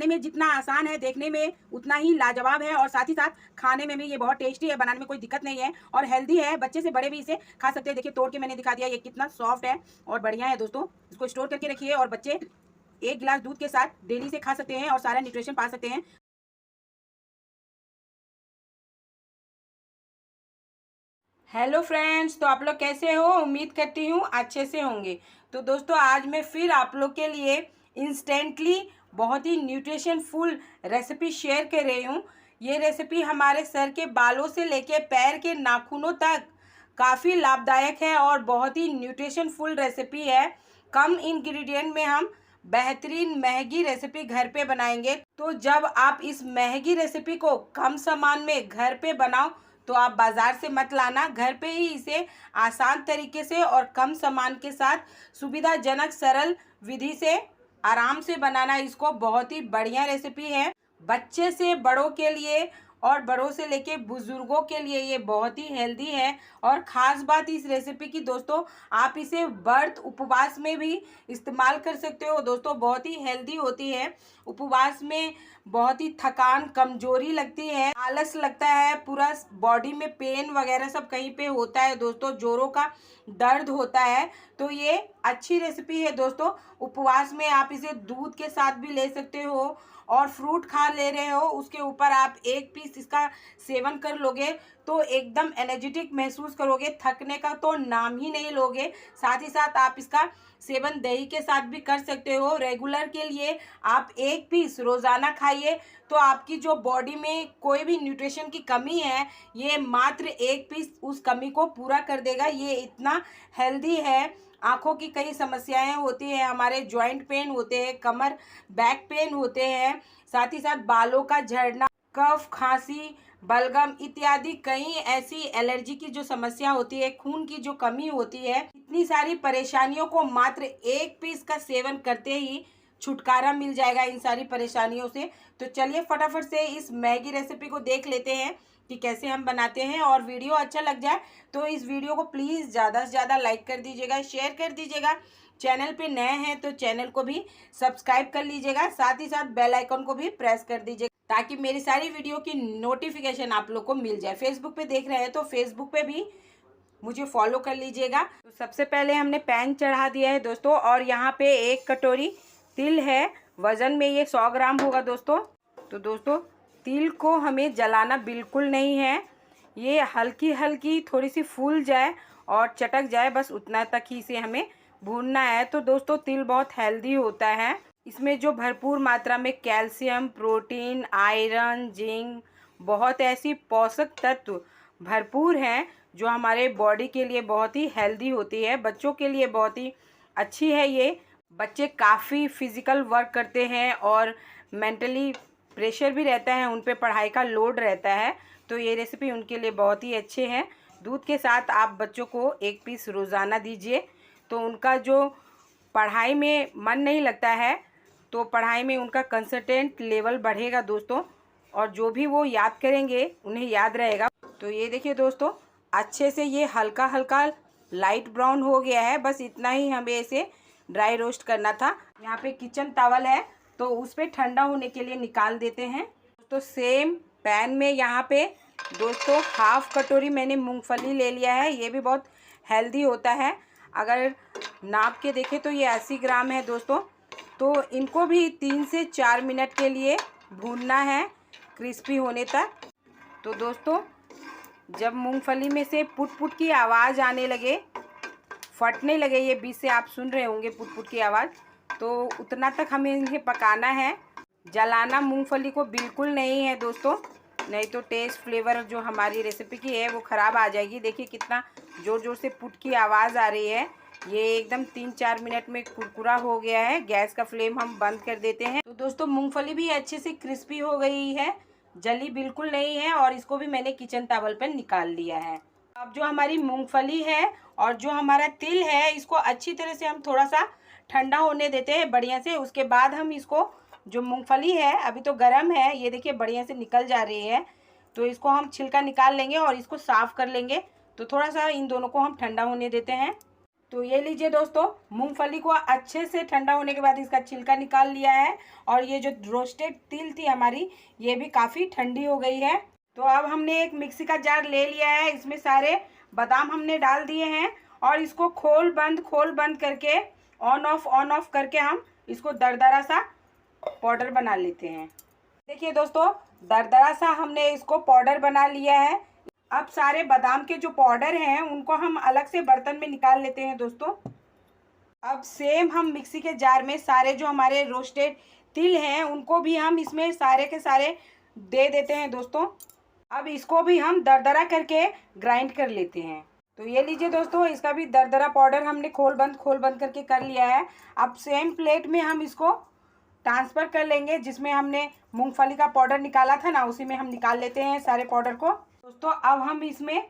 बनाने में जितना आसान है, देखने में उतना ही लाजवाब है और साथ ही साथ खाने में भी ये बहुत टेस्टी है, बनाने में कोई दिक्कत नहीं है और हेल्दी है। बच्चे से बड़े भी इसे खा सकते हैं। देखिए तोड़ के मैंने दिखा दिया, ये कितना सॉफ्ट है और बढ़िया है दोस्तों। इसको स्टोर करके रखिए और बच्चे 1 गिलास दूध के साथ डेली से खा सकते हैं और सारा न्यूट्रिशन पा सकते हैं। हेलो फ्रेंड्स, तो आप लोग कैसे हो? उम्मीद करती हूँ अच्छे से होंगे। तो दोस्तों आज मैं फिर आप लोग के लिए इंस्टेंटली बहुत ही न्यूट्रिशनफुल रेसिपी शेयर कर रही हूँ। ये रेसिपी हमारे सर के बालों से लेके पैर के नाखूनों तक काफ़ी लाभदायक है और बहुत ही न्यूट्रिशनफुल रेसिपी है। कम इंग्रेडिएंट में हम बेहतरीन महंगी रेसिपी घर पे बनाएंगे। तो जब आप इस महंगी रेसिपी को कम सामान में घर पे बनाओ तो आप बाज़ार से मत लाना, घर पे ही इसे आसान तरीके से और कम सामान के साथ सुविधाजनक सरल विधि से आराम से बनाना। इसको बहुत ही बढ़िया रेसिपी है। बच्चे से बड़ों के लिए और बड़ों से लेके बुजुर्गों के लिए ये बहुत ही हेल्दी है। और ख़ास बात इस रेसिपी की दोस्तों, आप इसे व्रत उपवास में भी इस्तेमाल कर सकते हो दोस्तों। बहुत ही हेल्दी होती है। उपवास में बहुत ही थकान कमजोरी लगती है, आलस लगता है, पूरा बॉडी में पेन वगैरह सब कहीं पे होता है दोस्तों, जोड़ों का दर्द होता है, तो ये अच्छी रेसिपी है दोस्तों। उपवास में आप इसे दूध के साथ भी ले सकते हो और फ्रूट खा ले रहे हो, उसके ऊपर आप 1 पीस इसका सेवन कर लोगे तो एकदम एनर्जेटिक महसूस करोगे, थकने का तो नाम ही नहीं लोगे। साथ ही साथ आप इसका सेवन दही के साथ भी कर सकते हो। रेगुलर के लिए आप 1 पीस रोज़ाना खाइए तो आपकी जो बॉडी में कोई भी न्यूट्रिशन की कमी है, ये मात्र 1 पीस उस कमी को पूरा कर देगा। ये इतना हेल्दी है। आँखों की कई समस्याएं होती हैं, हमारे जॉइंट पेन होते हैं, कमर बैक पेन होते हैं, साथ ही साथ बालों का झड़ना, कफ, खांसी, बलगम इत्यादि कई ऐसी एलर्जी की जो समस्या होती है, खून की जो कमी होती है, इतनी सारी परेशानियों को मात्र 1 पीस का सेवन करते ही छुटकारा मिल जाएगा इन सारी परेशानियों से। तो चलिए फटाफट से इस मैगी रेसिपी को देख लेते हैं कि कैसे हम बनाते हैं। और वीडियो अच्छा लग जाए तो इस वीडियो को प्लीज़ ज़्यादा से ज़्यादा लाइक कर दीजिएगा, शेयर कर दीजिएगा। चैनल पे नए हैं तो चैनल को भी सब्सक्राइब कर लीजिएगा, साथ ही साथ बेल आइकन को भी प्रेस कर दीजिएगा ताकि मेरी सारी वीडियो की नोटिफिकेशन आप लोग को मिल जाए। फेसबुक पे देख रहे हैं तो फेसबुक पे भी मुझे फॉलो कर लीजिएगा। तो सबसे पहले हमने पैन चढ़ा दिया है दोस्तों और यहाँ पे 1 कटोरी तिल है। वज़न में ये 100 ग्राम होगा दोस्तों। तो दोस्तों तिल को हमें जलाना बिल्कुल नहीं है, ये हल्की हल्की थोड़ी सी फूल जाए और चटक जाए, बस उतना तक ही इसे हमें भूनना है। तो दोस्तों तिल बहुत हेल्दी होता है, इसमें जो भरपूर मात्रा में कैल्शियम, प्रोटीन, आयरन, जिंक, बहुत ऐसी पोषक तत्व भरपूर हैं जो हमारे बॉडी के लिए बहुत ही हेल्दी होती है। बच्चों के लिए बहुत ही अच्छी है ये। बच्चे काफ़ी फिज़िकल वर्क करते हैं और मेंटली प्रेशर भी रहता है, उन पे पढ़ाई का लोड रहता है, तो ये रेसिपी उनके लिए बहुत ही अच्छे हैं। दूध के साथ आप बच्चों को 1 पीस रोज़ाना दीजिए तो उनका जो पढ़ाई में मन नहीं लगता है तो पढ़ाई में उनका कंसंट्रेट लेवल बढ़ेगा दोस्तों, और जो भी वो याद करेंगे उन्हें याद रहेगा। तो ये देखिए दोस्तों अच्छे से ये हल्का हल्का लाइट ब्राउन हो गया है, बस इतना ही हमें इसे ड्राई रोस्ट करना था। यहाँ पे किचन टॉवल है तो उस पर ठंडा होने के लिए निकाल देते हैं। तो सेम पैन में यहाँ पे दोस्तों 1/2 कटोरी मैंने मूंगफली ले लिया है। ये भी बहुत हेल्दी होता है, अगर नाप के देखें तो ये 80 ग्राम है दोस्तों। तो इनको भी 3 से 4 मिनट के लिए भूनना है क्रिस्पी होने तक। तो दोस्तों जब मूंगफली में से पुट पुट की आवाज़ आने लगे, फटने लगे, ये बीच से आप सुन रहे होंगे पुट पुट की आवाज़, तो उतना तक हमें इन्हें पकाना है। जलाना मूंगफली को बिल्कुल नहीं है दोस्तों, नहीं तो टेस्ट फ्लेवर जो हमारी रेसिपी की है वो ख़राब आ जाएगी। देखिए कितना ज़ोर ज़ोर से पुट की आवाज़ आ रही है। ये एकदम 3-4 मिनट में कुरकुरा हो गया है। गैस का फ्लेम हम बंद कर देते हैं। तो दोस्तों मूंगफली भी अच्छे से क्रिस्पी हो गई है, जली बिल्कुल नहीं है, और इसको भी मैंने किचन टॉवल पर निकाल लिया है। अब जो हमारी मूंगफली है और जो हमारा तिल है, इसको अच्छी तरह से हम थोड़ा सा ठंडा होने देते हैं बढ़िया से। उसके बाद हम इसको, जो मूंगफली है अभी तो गर्म है, ये देखिए बढ़िया से निकल जा रही है, तो इसको हम छिलका निकाल लेंगे और इसको साफ़ कर लेंगे। तो थोड़ा सा इन दोनों को हम ठंडा होने देते हैं। तो ये लीजिए दोस्तों, मूंगफली को अच्छे से ठंडा होने के बाद इसका छिलका निकाल लिया है। और ये जो रोस्टेड तिल थी हमारी, ये भी काफ़ी ठंडी हो गई है। तो अब हमने एक मिक्सी का जार ले लिया है, इसमें सारे बादाम हमने डाल दिए हैं और इसको खोल बंद करके ऑन ऑफ करके हम इसको दरदरा सा पाउडर बना लेते हैं। देखिए दोस्तों, दरदरा सा हमने इसको पाउडर बना लिया है। अब सारे बादाम के जो पाउडर हैं उनको हम अलग से बर्तन में निकाल लेते हैं दोस्तों। अब सेम हम मिक्सी के जार में सारे जो हमारे रोस्टेड तिल हैं उनको भी हम इसमें सारे के सारे दे देते हैं दोस्तों। अब इसको भी हम दरदरा करके ग्राइंड कर लेते हैं। तो ये लीजिए दोस्तों, इसका भी दरदरा पाउडर हमने खोल बंद करके कर लिया है। अब सेम प्लेट में हम इसको ट्रांसफ़र कर लेंगे, जिसमें हमने मूंगफली का पाउडर निकाला था ना, उसी में हम निकाल लेते हैं सारे पाउडर को। दोस्तों अब हम इसमें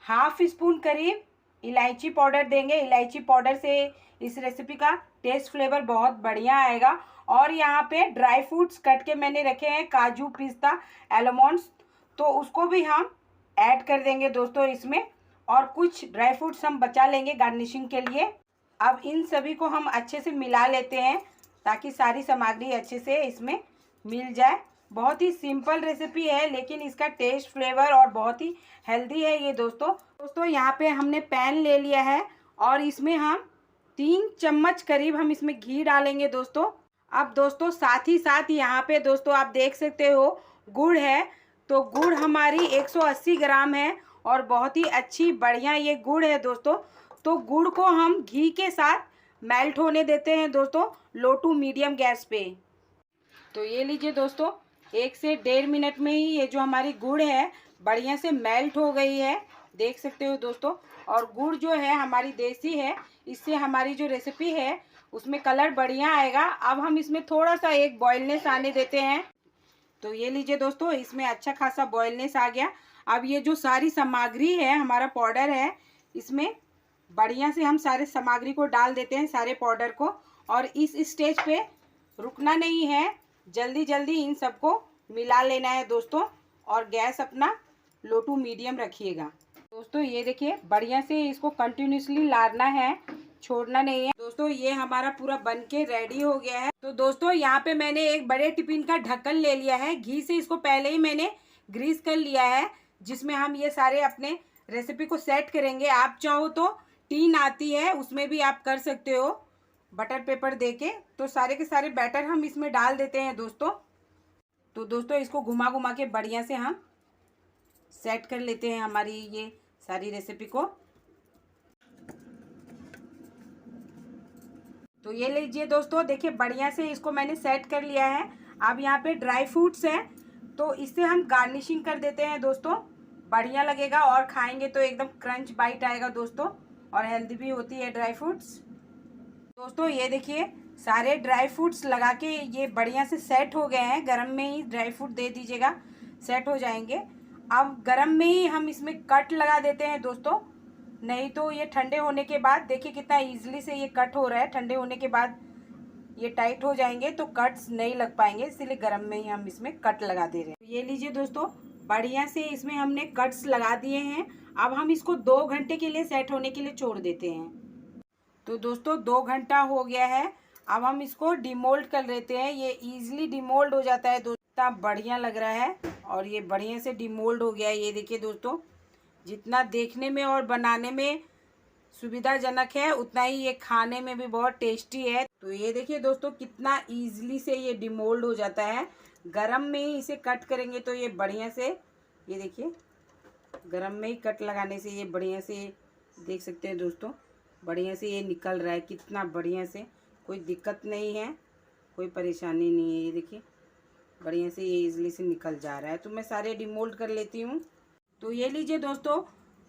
हाफ स्पून करीब इलायची पाउडर देंगे। इलायची पाउडर से इस रेसिपी का टेस्ट फ्लेवर बहुत बढ़िया आएगा। और यहाँ पे ड्राई फ्रूट्स कट के मैंने रखे हैं, काजू, पिस्ता, आलमंड्स, तो उसको भी हम ऐड कर देंगे दोस्तों इसमें। और कुछ ड्राई फ्रूट्स हम बचा लेंगे गार्निशिंग के लिए। अब इन सभी को हम अच्छे से मिला लेते हैं ताकि सारी सामग्री अच्छे से इसमें मिल जाए। बहुत ही सिंपल रेसिपी है, लेकिन इसका टेस्ट, फ्लेवर और बहुत ही हेल्दी है ये दोस्तों। यहाँ पे हमने पैन ले लिया है और इसमें हम 3 चम्मच करीब हम इसमें घी डालेंगे दोस्तों। अब दोस्तों साथ ही साथ यहाँ पे दोस्तों आप देख सकते हो गुड़ है। तो गुड़ हमारी 180 ग्राम है और बहुत ही अच्छी बढ़िया ये गुड़ है दोस्तों। तो गुड़ को हम घी के साथ मेल्ट होने देते हैं दोस्तों, लो टू मीडियम गैस पे। तो ये लीजिए दोस्तों, 1 से 1.5 मिनट में ही ये जो हमारी गुड़ है बढ़िया से मेल्ट हो गई है, देख सकते हो दोस्तों। और गुड़ जो है हमारी देसी है, इससे हमारी जो रेसिपी है उसमें कलर बढ़िया आएगा। अब हम इसमें थोड़ा सा एक बॉयलनेस आने देते हैं। तो ये लीजिए दोस्तों, इसमें अच्छा खासा बॉयलनेस आ गया। अब ये जो सारी सामग्री है, हमारा पाउडर है, इसमें बढ़िया से हम सारे सामग्री को डाल देते हैं, सारे पाउडर को। और इस स्टेज पे रुकना नहीं है, जल्दी जल्दी इन सबको मिला लेना है दोस्तों। और गैस अपना लो टू मीडियम रखिएगा दोस्तों। ये देखिए बढ़िया से इसको कंटिन्यूसली लारना है, छोड़ना नहीं है दोस्तों। ये हमारा पूरा बन के रेडी हो गया है। तो दोस्तों यहाँ पे मैंने एक बड़े टिफिन का ढक्कन ले लिया है, घी से इसको पहले ही मैंने ग्रीस कर लिया है, जिसमें हम ये सारे अपने रेसिपी को सेट करेंगे। आप चाहो तो टीन आती है, उसमें भी आप कर सकते हो बटर पेपर देके। तो सारे के सारे बैटर हम इसमें डाल देते हैं दोस्तों। तो दोस्तों इसको घुमा घुमा के बढ़िया से हम सेट कर लेते हैं हमारी ये सारी रेसिपी को। तो ये लीजिए दोस्तों, देखिए बढ़िया से इसको मैंने सेट कर लिया है। अब यहाँ पे ड्राई फ्रूट्स हैं, तो इससे हम गार्निशिंग कर देते हैं दोस्तों, बढ़िया लगेगा और खाएंगे तो एकदम क्रंच बाइट आएगा दोस्तों। और हेल्दी भी होती है ड्राई फ्रूट्स दोस्तों। ये देखिए सारे ड्राई फ्रूट्स लगा के ये बढ़िया से सेट हो गए हैं। गरम में ही ड्राई फ्रूट दे दीजिएगा, सेट हो जाएंगे। अब गरम में ही हम इसमें कट लगा देते हैं दोस्तों, नहीं तो ये ठंडे होने के बाद देखिए कितना इजीली से ये कट हो रहा है। ठंडे होने के बाद ये टाइट हो जाएंगे तो कट्स नहीं लग पाएंगे, इसलिए गरम में ही हम इसमें कट लगा दे रहे हैं। तो ये लीजिए दोस्तों, बढ़िया से इसमें हमने कट्स लगा दिए हैं। अब हम इसको 2 घंटे के लिए सेट होने के लिए छोड़ देते हैं। तो दोस्तों 2 घंटा हो गया है। अब हम इसको डिमोल्ड कर लेते हैं। ये इजीली डिमोल्ड हो जाता है दोस्तों, बढ़िया लग रहा है और ये बढ़िया से डिमोल्ड हो गया है। ये देखिए दोस्तों, जितना देखने में और बनाने में सुविधाजनक है, उतना ही ये खाने में भी बहुत टेस्टी है। तो ये देखिए दोस्तों, कितना इजीली से ये डिमोल्ड हो जाता है। गरम में ही इसे कट करेंगे तो ये बढ़िया से, ये देखिए गरम में ही कट लगाने से ये बढ़िया से, देख सकते हैं दोस्तों, बढ़िया से ये निकल रहा है कितना बढ़िया से। कोई दिक्कत नहीं है, कोई परेशानी नहीं है। ये देखिए बढ़िया से ये इजीली से निकल जा रहा है। तो मैं सारे डिमोल्ड कर लेती हूँ। तो ये लीजिए दोस्तों,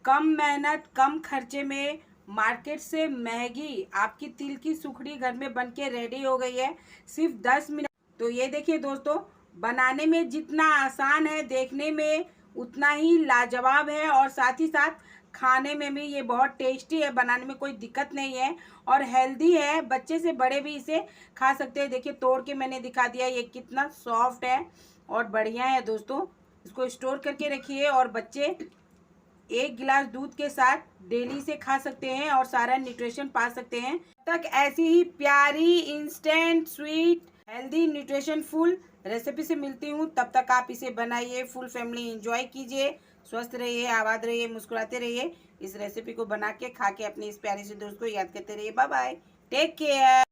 कम मेहनत कम खर्चे में मार्केट से महंगी आपकी तिल की सुखड़ी घर में बन के रेडी हो गई है, सिर्फ 10 मिनट। तो ये देखिए दोस्तों, बनाने में जितना आसान है, देखने में उतना ही लाजवाब है और साथ ही साथ खाने में भी ये बहुत टेस्टी है। बनाने में कोई दिक्कत नहीं है और हेल्दी है, बच्चे से बड़े भी इसे खा सकते हैं। देखिए तोड़ के मैंने दिखा दिया, ये कितना सॉफ्ट है और बढ़िया है दोस्तों। इसको स्टोर करके रखिए और बच्चे 1 गिलास दूध के साथ डेली से खा सकते हैं और सारा न्यूट्रिशन पा सकते हैं। तक ऐसी ही प्यारी instant sweet healthy nutrition full recipe से मिलती हूँ। तब तक आप इसे बनाइए, फुल फैमिली एंजॉय कीजिए, स्वस्थ रहिए, आबाद रहिए, मुस्कुराते रहिए। इस रेसिपी को बना के खा के अपनी इस प्यारी से दोस्त को याद करते रहिए। Bye bye, take care.